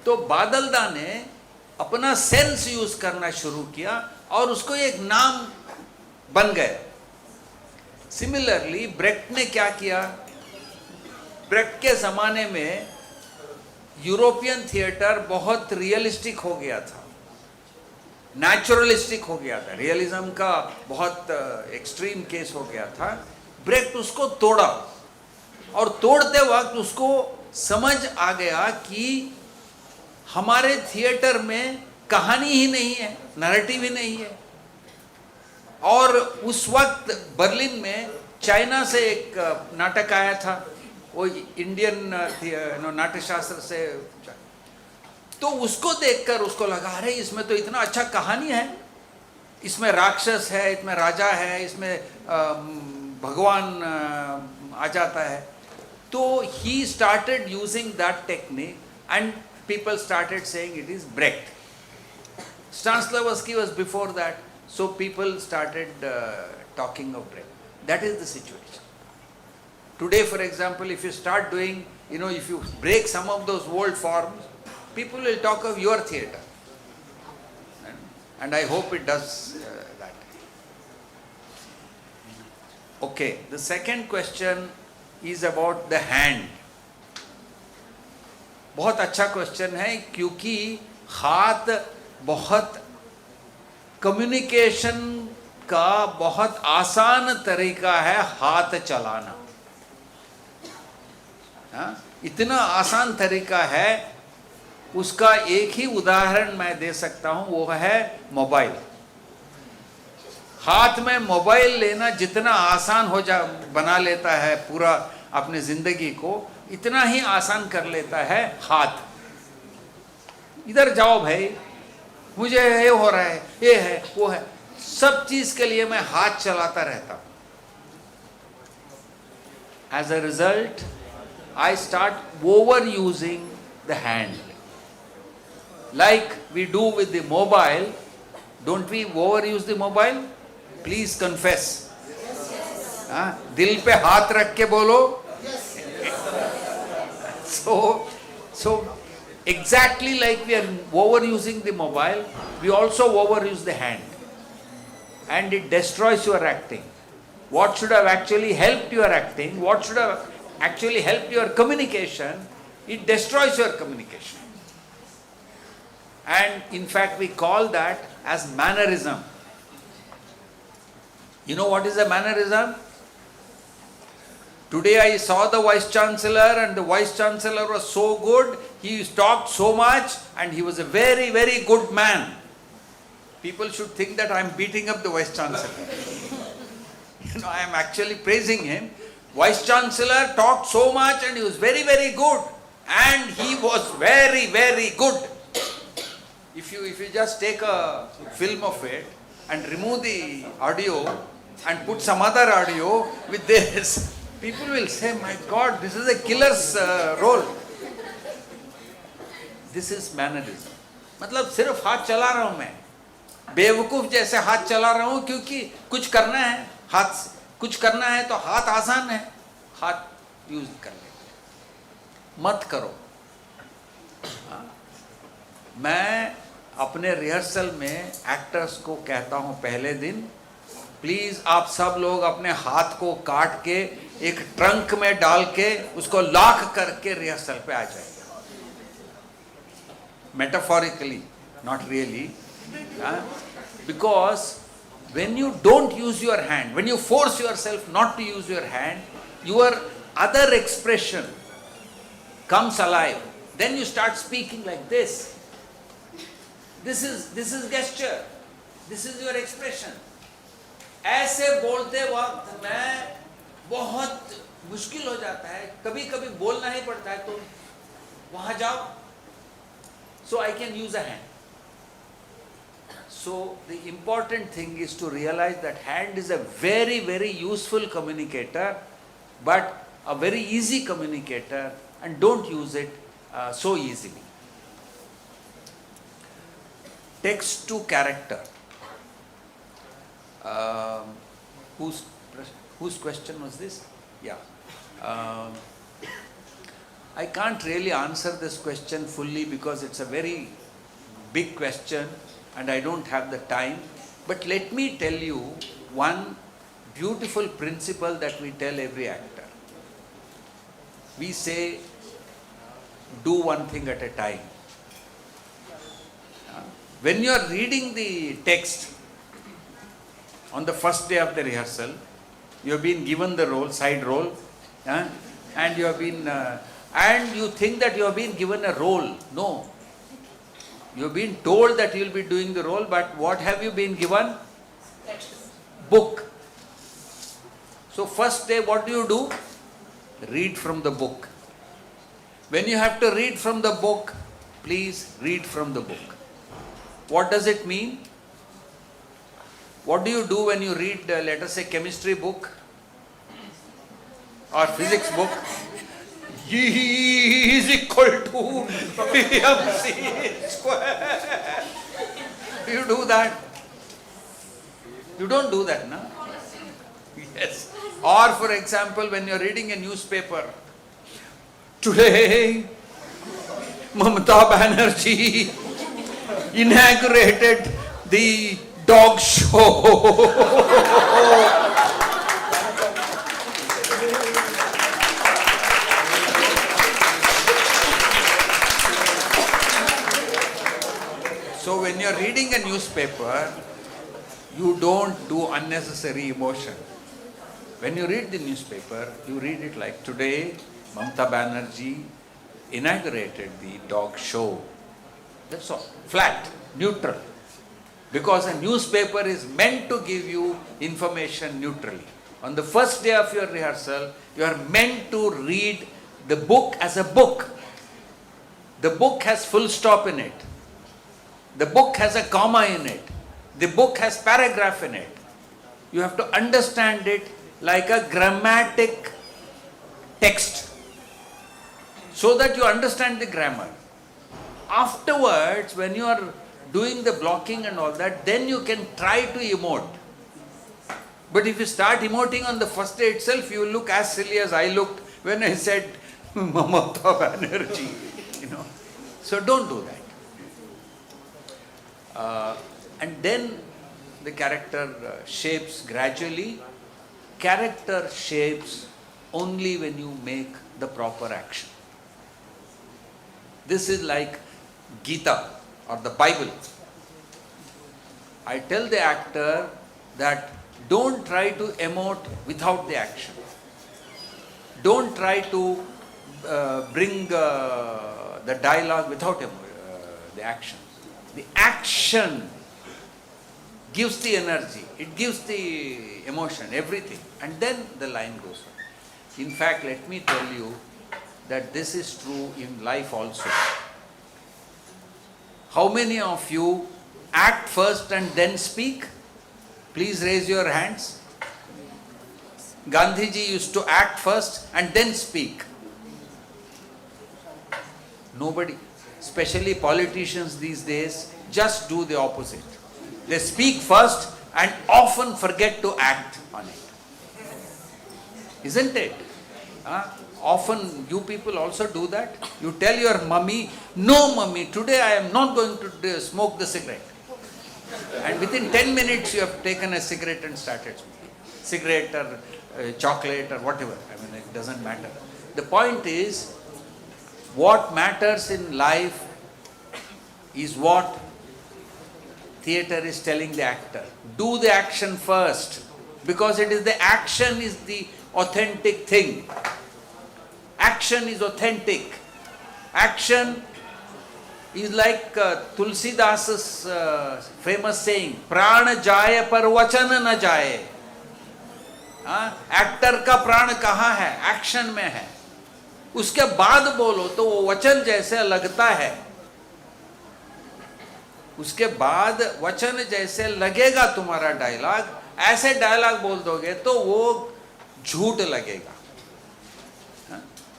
तो बादलदा ने अपना sense use करना शुरू किया और उसको एक नाम बन गए. सिमिलरली ब्रेक्ट ने क्या किया, ब्रेक्ट के ज़माने में यूरोपियन थिएटर बहुत रियलिस्टिक हो गया था, नेचुरलिस्टिक हो गया था, रियलिज्म का बहुत एक्सट्रीम केस हो गया था। ब्रेक्ट उसको तोड़ा और तोड़ते वक्त उसको समझ आ गया कि हमारे थिएटर में कहानी ही नहीं है, नैरेटिव ही नहीं है। और उस वक्त बर्लिन में चाइना से एक नाटक आया था, वो इंडियन नाट्य शास्त्र से, तो उसको देखकर उसको लगा अरे इसमें तो इतना अच्छा कहानी है, इसमें राक्षस है, इसमें राजा है, इसमें भगवान आ जाता है। तो he started using that technique and people started saying it is Brecht. Stanislavski was before that, so people started talking of Brecht. That is the situation. Today, for example, if you start doing, if you break some of those old forms, people will talk of your theatre. And I hope it does that. Okay, the second question is about the hand. बहुत अच्छा question है, क्योंकि हाथ बहुत communication का बहुत आसान तरीका है हाथ चलाना। इतना आसान तरीका है, उसका एक ही उदाहरण मैं दे सकता हूं, वो है मोबाइल। हाथ में मोबाइल लेना जितना आसान बना लेता है पूरा अपने जिंदगी को, इतना ही आसान कर लेता है हाथ। इधर जाओ भाई, मुझे ये हो रहा है, ये है, वो है, सब चीज के लिए मैं हाथ चलाता रहता हूं। As a result, I start overusing the hand. Like we do with the mobile, don't we overuse the mobile? Please confess. दिल पे हाथ रख के बोलो। So exactly like we are overusing the mobile, we also overuse the hand, and it destroys your acting. What should have actually helped your acting, what should have actually helped your communication, it destroys your communication. And in fact we call that as mannerism. You know what is a mannerism? Today I saw the Vice Chancellor, and the Vice Chancellor was so good, he talked so much, and he was a very, very good man. People should think that I am beating up the Vice Chancellor. I am actually praising him. Vice Chancellor talked so much and he was very, very good. And he was very, very good. If you just take a film of it and remove the audio and put some other audio with this, people will say, my God, this is a killer's role. This is mannerism. मतलब सिर्फ हाथ चला रहा हूं मैं, बेवकूफ जैसे हाथ चला रहा हूं, क्योंकि कुछ करना है, हाथ से कुछ करना है तो हाथ आसान है, हाथ यूज कर ले, मत करो। मैं अपने रिहर्सल में एक्टर्स को कहता हूं पहले दिन, प्लीज आप सब लोग अपने हाथ को काट के एक ट्रंक में डाल के उसको लॉक करके रिहर्सल पे आ जाएगा। Metaphorically, not really, because when you don't use your hand, when you force yourself not to use your hand, your other expression comes alive. Then you start speaking like this. This is gesture. This is your expression. ऐसे बोलते वक्त मैं बहुत मुश्किल हो जाता है, कभी कभी बोलना ही पड़ता है, तो वहां जाओ, so I can use a hand. So the important thing is to realize that hand is a very, very useful communicator, but a very easy communicator, and don't use it so easily. Text to character. Whose question was this? Yeah. I can't really answer this question fully because it's a very big question and I don't have the time. But let me tell you one beautiful principle that we tell every actor. We say, do one thing at a time. When you are reading the text on the first day of the rehearsal, you have been given the role, side role, and you have been, and you think that you have been given a role. No. You have been told that you will be doing the role, but what have you been given? Book. So first day, what do? Read from the book. When you have to read from the book, please read from the book. What does it mean? What do you do when you read, let us say, chemistry book or physics book? E is equal to mc square. Do you do that? You don't do that, no? Yes. Or for example, when you are reading a newspaper, today Mamata Banerjee inaugurated the dog show. So when you are reading a newspaper, you don't do unnecessary emotion. When you read the newspaper, you read it like, today Mamata Banerjee inaugurated the dog show. That's all. Flat, neutral. Because a newspaper is meant to give you information neutrally. On the first day of your rehearsal, you are meant to read the book as a book. The book has full stop in it. The book has a comma in it. The book has paragraph in it. You have to understand it like a grammatic text, so that you understand the grammar. Afterwards, when you are doing the blocking and all that, then you can try to emote. But if you start emoting on the first day itself, you will look as silly as I looked when I said Mamata Banerjee. So don't do that. And then the character shapes gradually. Character shapes only when you make the proper action. This is like Gita or the Bible. I tell the actor that don't try to emote without the action. Don't try to bring the dialogue without the action. The action gives the energy, it gives the emotion, everything, and then the line goes on. In fact, let me tell you that this is true in life also. How many of you act first and then speak? Please raise your hands. Gandhiji used to act first and then speak. Nobody, especially politicians these days, just do the opposite. They speak first and often forget to act on it. Isn't it? Often you people also do that. You tell your mummy, no mummy, today I am not going to smoke the cigarette. And within 10 minutes you have taken a cigarette and started smoking. Cigarette or chocolate or whatever. It doesn't matter. The point is, what matters in life is what theatre is telling the actor. Do the action first, because it is the action is the authentic thing. Action is authentic. Action is like Tulsidasa's famous saying, Prana jaye par vachan na jaye. Actor का प्राण कहाँ है? Action में है. उसके बाद बोलो तो वो वचन जैसे लगता है. उसके बाद वचन जैसे लगेगा तुम्हारा डायलॉग, ऐसे डायलॉग बोल दोगे तो वो झूठ लगेगा.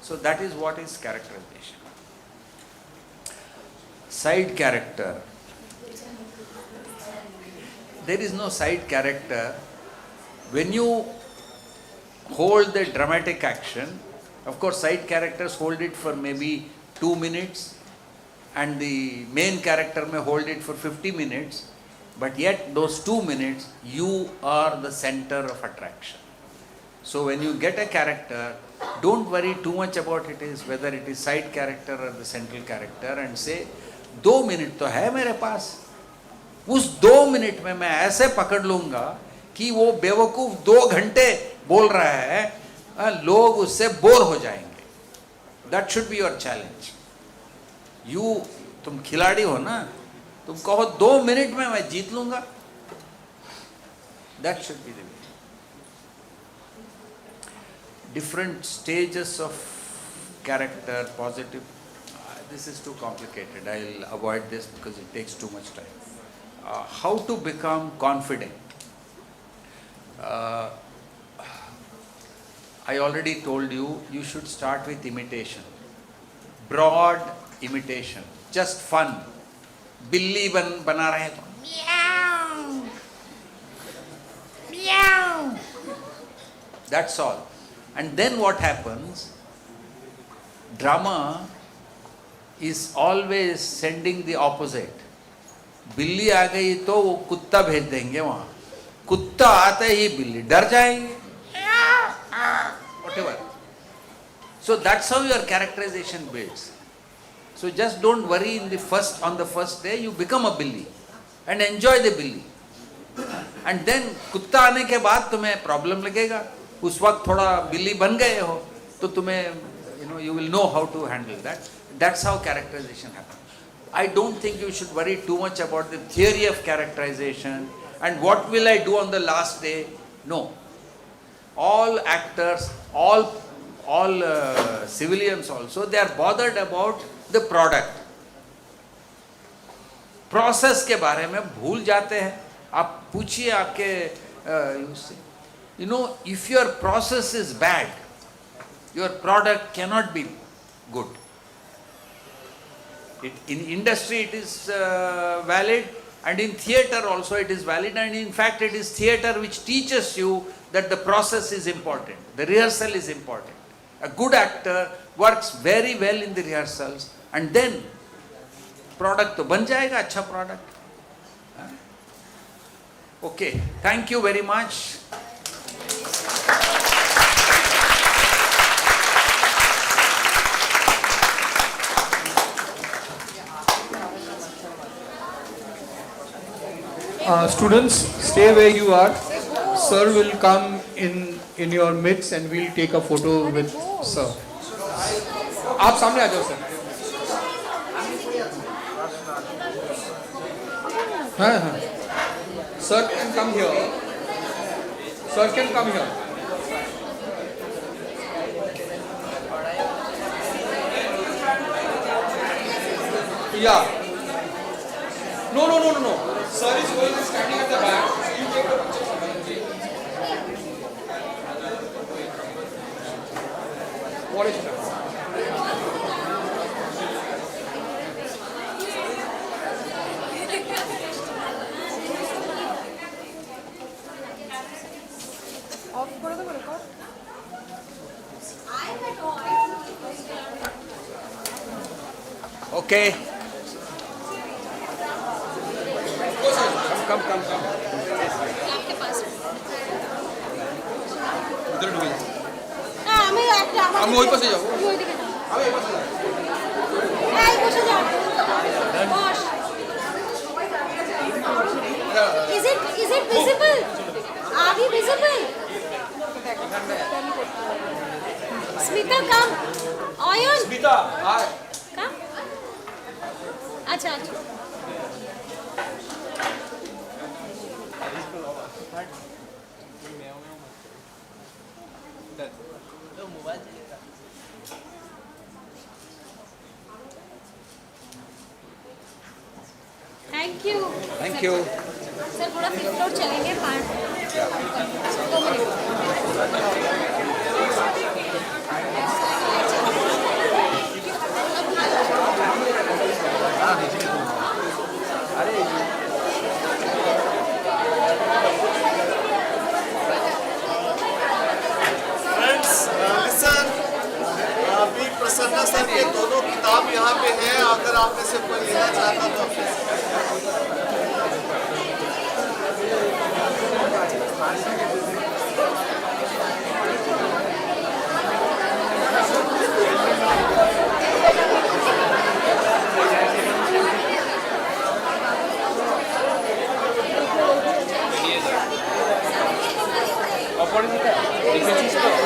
So that is what is characterization. Side character. There is no side character. When you hold the dramatic action, of course side characters hold it for maybe 2 minutes and the main character may hold it for 50 minutes. But yet those 2 minutes, you are the center of attraction. So when you get a character, don't worry too much about it is whether it is side character or the central character, and say 2 minute तो है मेरे पास, उस 2 minute में मैं ऐसे पकड़ लूंगा कि वो बेवकूफ 2 घंटे बोल रहा है, लोग उससे बोर हो जाएंगे. That should be your challenge. तुम खिलाड़ी हो ना, तुम कहो 2 मिनट में मैं जीत लूंगा. That should be the way. Different stages of character, positive. This is too complicated. I'll avoid this because it takes too much time. How to become confident? I already told you, you should start with imitation. Broad imitation. Just fun. बिल्ली बना रहे तो meow, meow. That's all. And then what happens? Drama is always sending the opposite. बिल्ली आ गई तो वो कुत्ता भेज देंगे वहाँ. कुत्ता आते ही बिल्ली डर जाएंगे. Whatever. So that's how your characterization builds. So just don't worry on the first day you become a billy and enjoy the billy. And then कुत्ता आने के बाद तुम्हें problem लगेगा. उस वक्त थोड़ा बिल्ली बन गए हो तो तुम्हें you will know how to handle that. That's how characterization happens. I don't think you should worry too much about the theory of characterization and what will I do on the last day. No. All actors, all civilians also, they are bothered about the product. Process के बारे में भूल जाते हैं. आप पूछिए आपके if your process is bad, your product cannot be good. In industry it is valid, and in theatre also it is valid, and in fact it is theatre which teaches you that the process is important, the rehearsal is important. A good actor works very well in the rehearsals, and then product तो बन जाएगा अच्छा product. Okay, thank you very much. Students, stay where you are. Sir will come in your midst and we'll take a photo with sir. आप सामने आ जाओ sir. हाँ. Sir can come here. Sir can come here. Yeah. No. Sir is going and standing at the back. You take the picture somewhere. What is that? Okay. Come. आपके पास इधर ढूंढ. हाँ मैं हम वहीं पर से जाओ. वही दिखे हम वहीं पर से जाओ. नहीं कुछ जाओ. Is it visible? Are we visible? Smita, come. Ayan. Smita, hi. Come. अच्छा. Thank you. सर थोड़ा 5th फ्लोर चलेंगे 2 मिनट. अभी प्रसन्ना सर के दोनों किताब यहाँ पे हैं, अगर आप में से कोई लेना चाहता तो पे